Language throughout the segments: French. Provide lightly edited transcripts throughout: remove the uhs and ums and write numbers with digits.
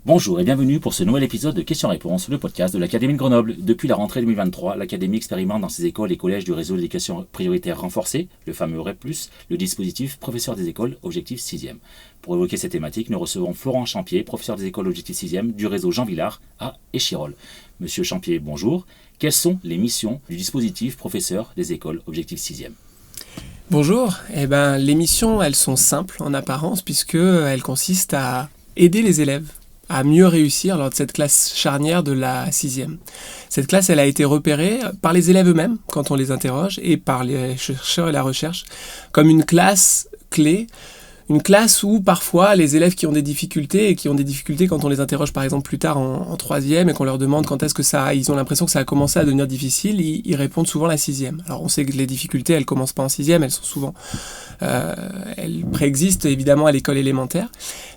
Bonjour et bienvenue pour ce nouvel épisode de Questions-Réponses, le podcast de l'Académie de Grenoble. Depuis la rentrée 2023, l'Académie expérimente dans ses écoles et collèges du réseau d'éducation prioritaire renforcée, le fameux REP+, le dispositif professeur des écoles Objectif 6e. Pour évoquer cette thématique, nous recevons Florent Champier, professeur des écoles Objectif 6e du réseau Jean Villard à Échirolles. Monsieur Champier, bonjour. Quelles sont les missions du dispositif professeur des écoles Objectif 6e ? Bonjour. Les missions, elles sont simples en apparence puisqu'elles consistent à aider les élèves à mieux réussir lors de cette classe charnière de la 6e. Cette classe, elle a été repérée par les élèves eux-mêmes quand on les interroge et par les chercheurs et la recherche comme une classe clé. Une classe où parfois les élèves qui ont des difficultés et qui ont des difficultés quand on les interroge par exemple plus tard en 3e et qu'on leur demande quand est-ce que ils ont l'impression que ça a commencé à devenir difficile, ils répondent souvent la 6e. Alors on sait que les difficultés elles commencent pas en 6e, elles sont souvent elles préexistent évidemment à l'école élémentaire,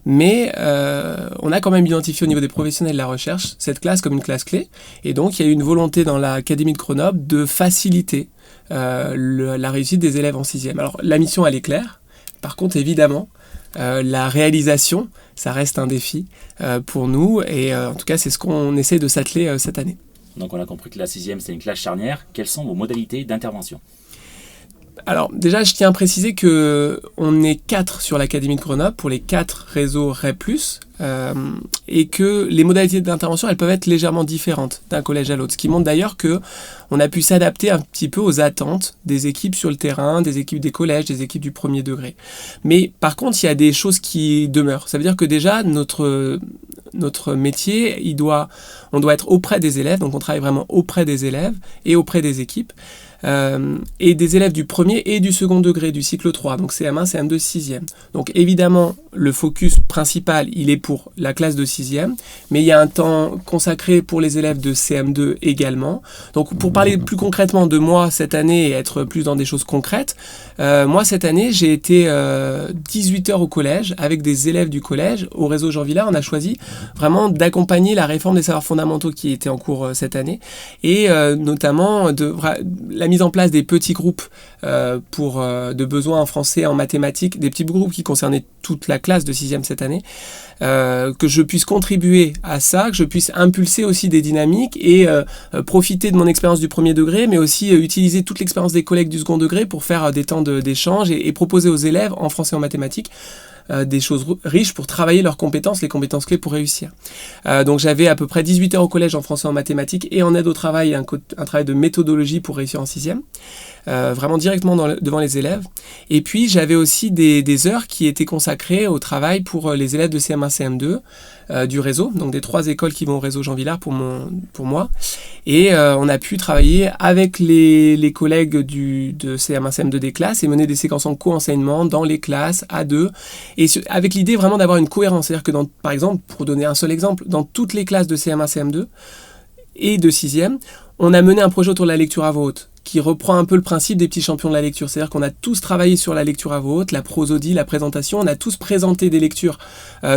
mais on a quand même identifié au niveau des professionnels de la recherche cette classe comme une classe clé et donc il y a eu une volonté dans l'Académie de Grenoble de faciliter la réussite des élèves en 6e. Alors la mission elle est claire. Par contre, évidemment, la réalisation, ça reste un défi pour nous et en tout cas, c'est ce qu'on essaie de s'atteler cette année. Donc on a compris que la 6e, c'est une classe charnière. Quelles sont vos modalités d'intervention ? Alors déjà, je tiens à préciser qu'on est 4 sur l'Académie de Grenoble pour les 4 réseaux REP+, et que les modalités d'intervention, elles peuvent être légèrement différentes d'un collège à l'autre. Ce qui montre d'ailleurs qu'on a pu s'adapter un petit peu aux attentes des équipes sur le terrain, des équipes des collèges, des équipes du premier degré. Mais par contre, il y a des choses qui demeurent. Ça veut dire que déjà, notre métier, on doit être auprès des élèves, donc on travaille vraiment auprès des élèves et auprès des équipes. Et des élèves du premier et du second degré du cycle 3, donc CM1, CM2, 6e. Donc évidemment, le focus principal, il est pour la classe de 6e, mais il y a un temps consacré pour les élèves de CM2 également. Donc pour parler plus concrètement de moi cette année et être plus dans des choses concrètes, moi cette année, j'ai été 18 heures au collège avec des élèves du collège. Au réseau Jean Villard, on a choisi vraiment d'accompagner la réforme des savoirs fondamentaux qui était en cours cette année et notamment la mise en place des petits groupes de besoins en français, en mathématiques, des petits groupes qui concernaient toute la classe de 6e cette année, que je puisse contribuer à ça, que je puisse impulser aussi des dynamiques et profiter de mon expérience du premier degré, mais aussi utiliser toute l'expérience des collègues du second degré pour faire des temps d'échange et proposer aux élèves en français et en mathématiques des choses riches pour travailler leurs compétences, les compétences clés pour réussir. Donc j'avais à peu près 18 heures au collège en français et en mathématiques et en aide au travail, un travail de méthodologie pour réussir en 6e, vraiment directement devant les élèves. Et puis j'avais aussi des heures qui étaient consacrées au travail pour les élèves de CM1, CM2 du réseau, donc des 3 écoles qui vont au réseau Jean Villard pour moi. Et on a pu travailler avec les collègues de CM1, CM2 des classes et mener des séquences en co-enseignement dans les classes à 2. Et avec l'idée vraiment d'avoir une cohérence. C'est-à-dire que, par exemple, pour donner un seul exemple, dans toutes les classes de CM1, CM2 et de 6e, on a mené un projet autour de la lecture à voix haute qui reprend un peu le principe des petits champions de la lecture. C'est-à-dire qu'on a tous travaillé sur la lecture à voix haute, la prosodie, la présentation. On a tous présenté des lectures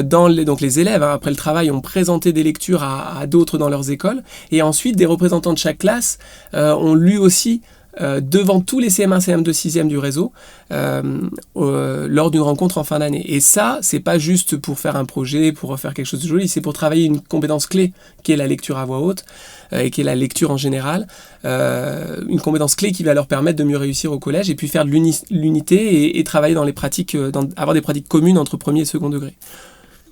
donc les élèves, après le travail, ont présenté des lectures à d'autres dans leurs écoles. Et ensuite, des représentants de chaque classe ont lu aussi devant tous les CM1, CM2, 6e du réseau lors d'une rencontre en fin d'année. Et ça, c'est pas juste pour faire un projet, pour faire quelque chose de joli, c'est pour travailler une compétence clé qui est la lecture à voix haute et qui est la lecture en général, une compétence clé qui va leur permettre de mieux réussir au collège et puis faire de l'unité et travailler dans les pratiques, avoir des pratiques communes entre premier et second degré.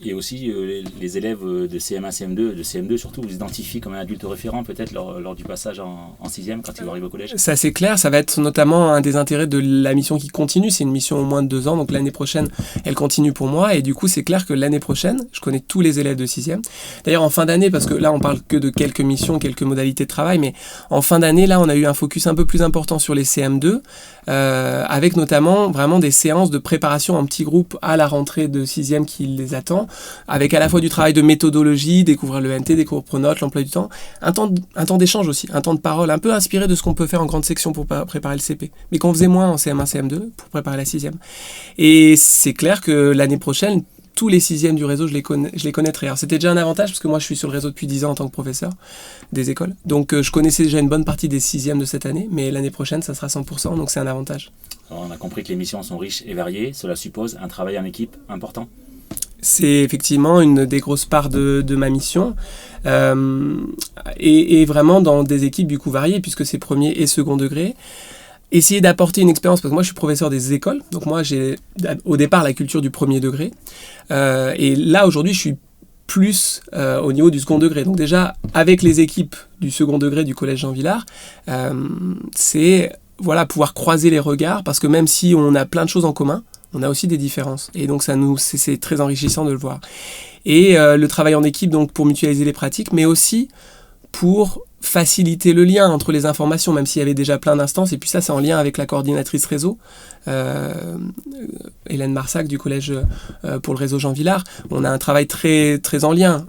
Et aussi, les élèves de CM1, CM2, de CM2 surtout, vous identifiez comme un adulte référent peut-être lors du passage en 6e quand ils vont arriver au collège ? Ça c'est clair, ça va être notamment un des intérêts de la mission qui continue. C'est une mission au moins de 2 ans, donc l'année prochaine, elle continue pour moi. Et du coup, c'est clair que l'année prochaine, je connais tous les élèves de 6e. D'ailleurs, en fin d'année, parce que là, on parle que de quelques missions, quelques modalités de travail, mais en fin d'année, là, on a eu un focus un peu plus important sur les CM2, avec notamment vraiment des séances de préparation en petits groupes à la rentrée de 6e qui les attend, avec à la fois du travail de méthodologie, découvrir le NT, découvrir Pronote, l'emploi du temps, un temps d'échange aussi, un temps de parole, un peu inspiré de ce qu'on peut faire en grande section pour préparer le CP, mais qu'on faisait moins en CM1, CM2 pour préparer la 6e. Et c'est clair que l'année prochaine, tous les 6e du réseau, je les connaîtrai. Alors c'était déjà un avantage parce que moi je suis sur le réseau depuis 10 ans en tant que professeur des écoles. Donc je connaissais déjà une bonne partie des 6e de cette année, mais l'année prochaine ça sera 100%, donc c'est un avantage. Alors, on a compris que les missions sont riches et variées, cela suppose un travail en équipe important. C'est effectivement une des grosses parts de ma mission. Et vraiment dans des équipes du coup variées, puisque c'est premier et second degré. Essayer d'apporter une expérience, parce que moi je suis professeur des écoles, donc moi j'ai au départ la culture du premier degré. Et là aujourd'hui je suis plus au niveau du second degré. Donc déjà avec les équipes du second degré du collège Jean Villard, c'est pouvoir croiser les regards, parce que même si on a plein de choses en commun, on a aussi des différences. Et donc c'est très enrichissant de le voir. Et le travail en équipe, donc pour mutualiser les pratiques, mais aussi pour faciliter le lien entre les informations, même s'il y avait déjà plein d'instances. Et puis ça, c'est en lien avec la coordinatrice réseau, Hélène Marsac du collège pour le réseau Jean Villard. On a un travail très, très en lien.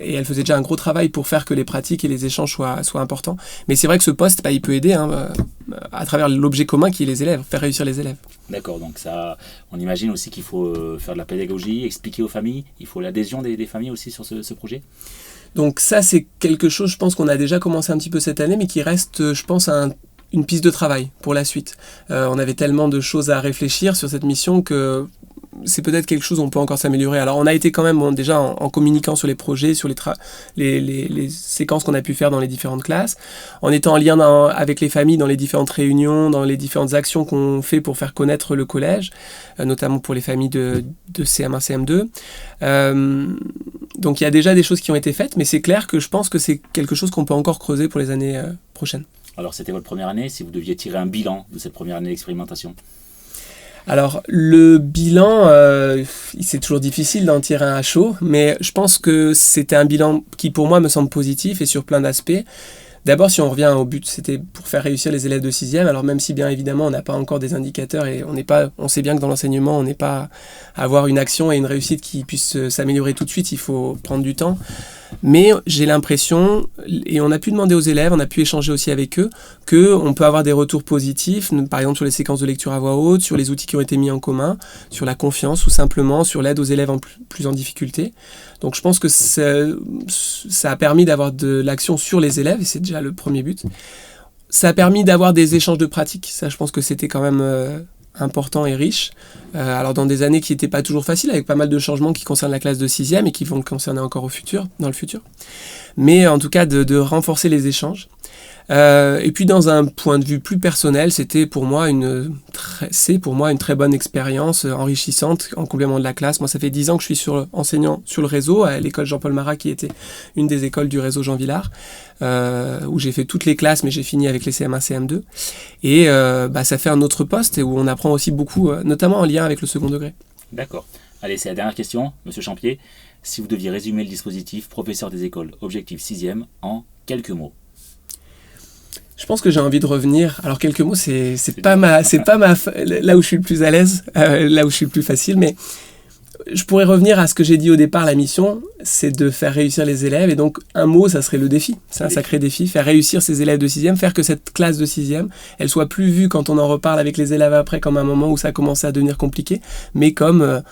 Et elle faisait déjà un gros travail pour faire que les pratiques et les échanges soient importants. Mais c'est vrai que ce poste, il peut aider à travers l'objet commun qui est les élèves, faire réussir les élèves. D'accord, donc ça, on imagine aussi qu'il faut faire de la pédagogie, expliquer aux familles. Il faut l'adhésion des familles aussi sur ce projet. Donc ça, c'est quelque chose, je pense qu'on a déjà commencé un petit peu cette année, mais qui reste, je pense, une piste de travail pour la suite. On avait tellement de choses à réfléchir sur cette mission que c'est peut-être quelque chose où on peut encore s'améliorer. Alors on a été quand même déjà en communiquant sur les projets, sur les séquences qu'on a pu faire dans les différentes classes, en étant en lien avec les familles dans les différentes réunions, dans les différentes actions qu'on fait pour faire connaître le collège, notamment pour les familles de CM1, CM2. Donc il y a déjà des choses qui ont été faites, mais c'est clair que je pense que c'est quelque chose qu'on peut encore creuser pour les années prochaines. Alors c'était votre première année, si vous deviez tirer un bilan de cette première année d'expérimentation? Alors le bilan, c'est toujours difficile d'en tirer un à chaud, mais je pense que c'était un bilan qui pour moi me semble positif et sur plein d'aspects. D'abord, si on revient au but, c'était pour faire réussir les élèves de 6e. Alors même si bien évidemment on n'a pas encore des indicateurs et on sait bien que dans l'enseignement on n'est pas à avoir une action et une réussite qui puisse s'améliorer tout de suite, il faut prendre du temps. Mais j'ai l'impression, et on a pu demander aux élèves, on a pu échanger aussi avec eux, qu'on peut avoir des retours positifs, par exemple sur les séquences de lecture à voix haute, sur les outils qui ont été mis en commun, sur la confiance ou simplement sur l'aide aux élèves plus en difficulté. Donc je pense que ça a permis d'avoir de l'action sur les élèves, et c'est déjà le premier but. Ça a permis d'avoir des échanges de pratiques, ça je pense que c'était quand même important et riche. Alors dans des années qui n'étaient pas toujours faciles, avec pas mal de changements qui concernent la classe de 6e et qui vont le concerner encore dans le futur. Mais en tout cas de renforcer les échanges. Et puis dans un point de vue plus personnel, c'est pour moi une très bonne expérience enrichissante en complément de la classe. Moi ça fait 10 ans que je suis enseignant sur le réseau à l'école Jean-Paul Marat qui était une des écoles du réseau Jean Villard, où j'ai fait toutes les classes mais j'ai fini avec les CM1, CM2. Et ça fait un autre poste et où on apprend aussi beaucoup, notamment en lien avec le second degré. D'accord. Allez, c'est la dernière question, Monsieur Champier. Si vous deviez résumer le dispositif professeur des écoles objectif 6e en quelques mots. Je pense que j'ai envie de revenir. Alors quelques mots, c'est pas là où je suis le plus à l'aise, là où je suis le plus facile, mais je pourrais revenir à ce que j'ai dit au départ. La mission, c'est de faire réussir les élèves, et donc un mot, ça serait le défi. C'est un sacré défi, faire réussir ces élèves de 6e, faire que cette classe de 6e, elle soit plus vue quand on en reparle avec les élèves après comme un moment où ça commençait à devenir compliqué, mais comme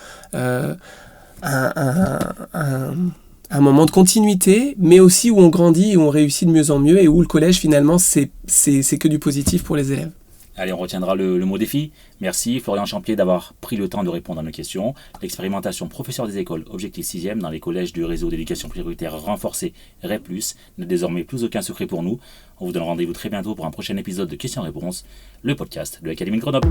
un moment de continuité, mais aussi où on grandit, où on réussit de mieux en mieux, et où le collège, finalement, c'est que du positif pour les élèves. Allez, on retiendra le mot défi. Merci Florian Champier d'avoir pris le temps de répondre à nos questions. L'expérimentation professeur des écoles objectif 6e dans les collèges du réseau d'éducation prioritaire renforcé REP+, n'est désormais plus aucun secret pour nous. On vous donne rendez-vous très bientôt pour un prochain épisode de Questions-Réponses, le podcast de l'Académie de Grenoble.